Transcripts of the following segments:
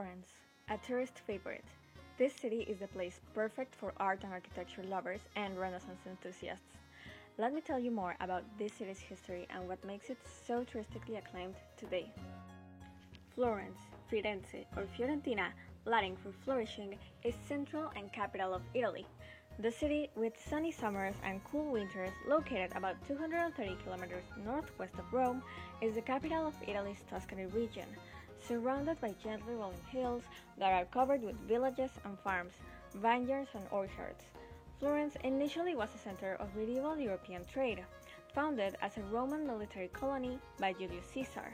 Florence, a tourist favorite. This city is the place perfect for art and architecture lovers and Renaissance enthusiasts. Let me tell you more about this city's history and what makes it so touristically acclaimed today. Florence, Firenze, or Fiorentina, Latin for flourishing, is central and capital of Italy. The city, with sunny summers and cool winters, located about 230 kilometers northwest of Rome, is the capital of Italy's Tuscany region, surrounded by gently rolling hills that are covered with villages and farms, vineyards and orchards. Florence initially was a center of medieval European trade, founded as a Roman military colony by Julius Caesar.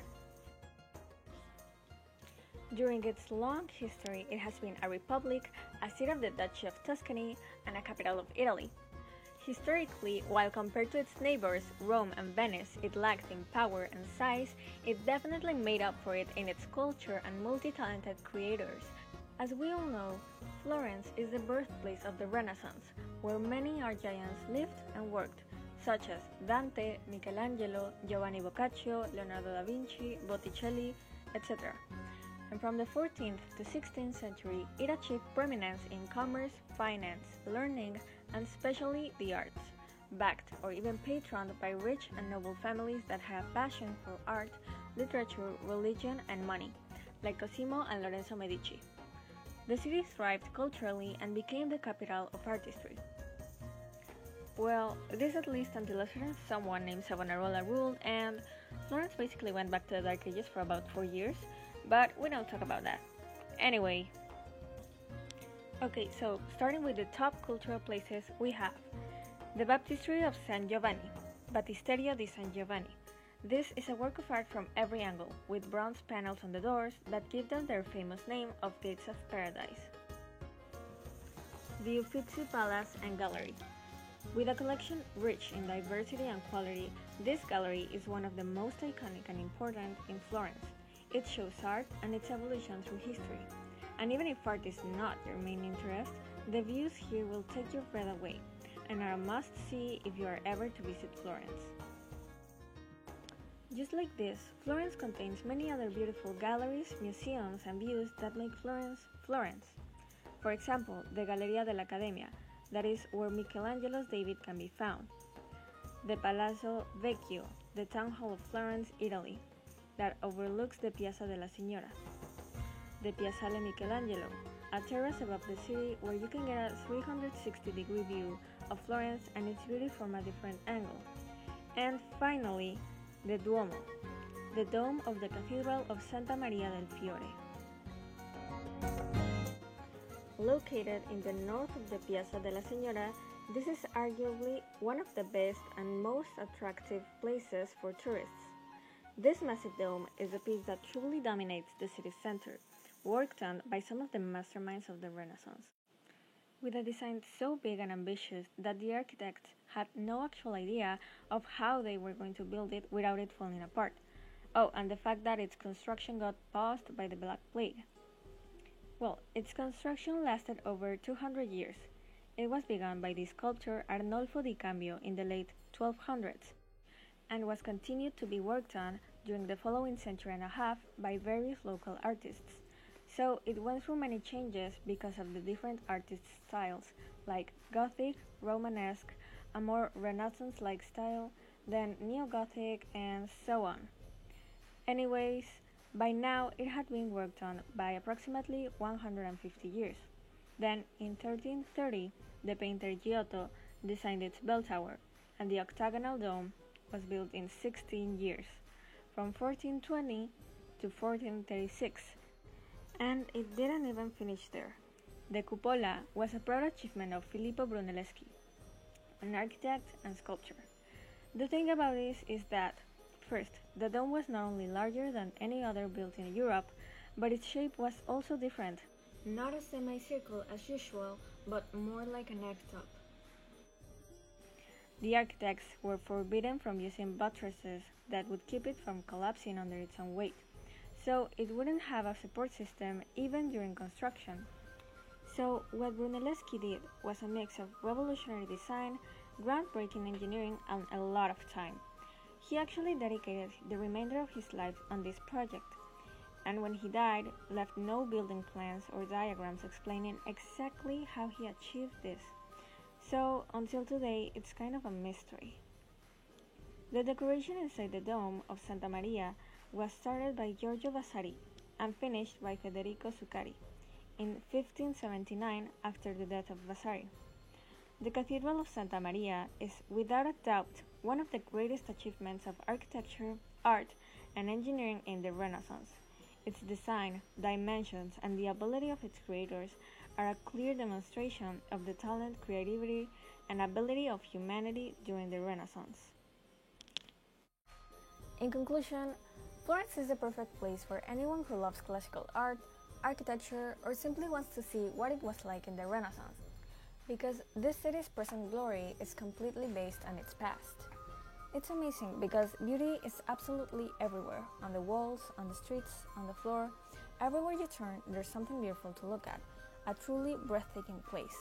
During its long history, it has been a republic, a seat of the Duchy of Tuscany, and a capital of Italy. Historically, while compared to its neighbors, Rome and Venice, it lacked in power and size, it definitely made up for it in its culture and multi-talented creators. As we all know, Florence is the birthplace of the Renaissance, where many art giants lived and worked, such as Dante, Michelangelo, Giovanni Boccaccio, Leonardo da Vinci, Botticelli, etc. And from the 14th to 16th century, it achieved prominence in commerce, finance, learning, and especially the arts, backed or even patroned by rich and noble families that had a passion for art, literature, religion, and money, like Cosimo and Lorenzo Medici. The city thrived culturally and became the capital of artistry. Well, this at least until a certain someone named Savonarola ruled, and Florence basically went back to the Dark Ages for about 4 years, but we don't talk about that. Anyway, okay, so starting with the top cultural places we have the Baptistery of San Giovanni, Battisterio di San Giovanni. This is a work of art from every angle, with bronze panels on the doors that give them their famous name of Gates of Paradise. The Uffizi Palace and Gallery. With a collection rich in diversity and quality, this gallery is one of the most iconic and important in Florence. It shows art and its evolution through history. And even if art is not your main interest, the views here will take your breath away and are a must-see if you are ever to visit Florence. Just like this, Florence contains many other beautiful galleries, museums, and views that make Florence, Florence. For example, the Galleria dell'Accademia, that is where Michelangelo's David can be found. The Palazzo Vecchio, the Town Hall of Florence, Italy, that overlooks the Piazza della Signora. The Piazzale Michelangelo, a terrace above the city where you can get a 360-degree view of Florence and its beauty from a different angle. And finally, the Duomo, the dome of the Cathedral of Santa Maria del Fiore. Located in the north of the Piazza della Signora, this is arguably one of the best and most attractive places for tourists. This massive dome is a piece that truly dominates the city's center, worked on by some of the masterminds of the Renaissance. With a design so big and ambitious that the architects had no actual idea of how they were going to build it without it falling apart. Oh, and the fact that its construction got paused by the Black Plague. Well, its construction lasted over 200 years. It was begun by the sculptor Arnolfo di Cambio in the late 1200s, and was continued to be worked on during the following century and a half by various local artists. So it went through many changes because of the different artist styles, like Gothic, Romanesque, a more Renaissance-like style, then Neo-Gothic, and so on. Anyways, by now it had been worked on by approximately 150 years. Then, in 1330, the painter Giotto designed its bell tower, and the octagonal dome was built in 16 years, from 1420 to 1436. And it didn't even finish there. The cupola was a proud achievement of Filippo Brunelleschi, an architect and sculptor. The thing about this is that, first, the dome was not only larger than any other built in Europe, but its shape was also different. Not a semicircle as usual, but more like an egg top. The architects were forbidden from using buttresses that would keep it from collapsing under its own weight, so it wouldn't have a support system even during construction. So what Brunelleschi did was a mix of revolutionary design, groundbreaking engineering, and a lot of time. He actually dedicated the remainder of his life on this project, and when he died, left no building plans or diagrams explaining exactly how he achieved this. So, until today, it's kind of a mystery. The decoration inside the dome of Santa Maria was started by Giorgio Vasari and finished by Federico Zuccari in 1579 after the death of Vasari. The Cathedral of Santa Maria is without a doubt one of the greatest achievements of architecture, art, and engineering in the Renaissance. Its design, dimensions, and the ability of its creators are a clear demonstration of the talent, creativity, and ability of humanity during the Renaissance. In conclusion, Florence is the perfect place for anyone who loves classical art, architecture, or simply wants to see what it was like in the Renaissance, because this city's present glory is completely based on its past. It's amazing because beauty is absolutely everywhere, on the walls, on the streets, on the floor. Everywhere you turn, there's something beautiful to look at, a truly breathtaking place.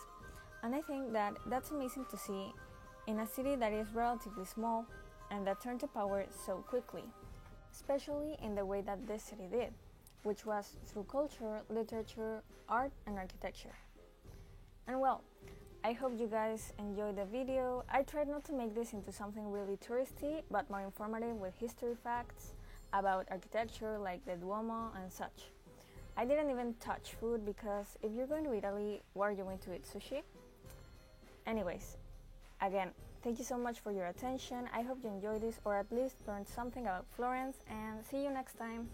And I think that that's amazing to see in a city that is relatively small and that turned to power so quickly, especially in the way that this city did, which was through culture, literature, art, and architecture. And well, I hope you guys enjoyed the video. I tried not to make this into something really touristy, but more informative with history facts about architecture like the Duomo and such. I didn't even touch food because if you're going to Italy, what are you going to eat? Sushi? Anyways, again, thank you so much for your attention. I hope you enjoyed this or at least learned something about Florence, and see you next time.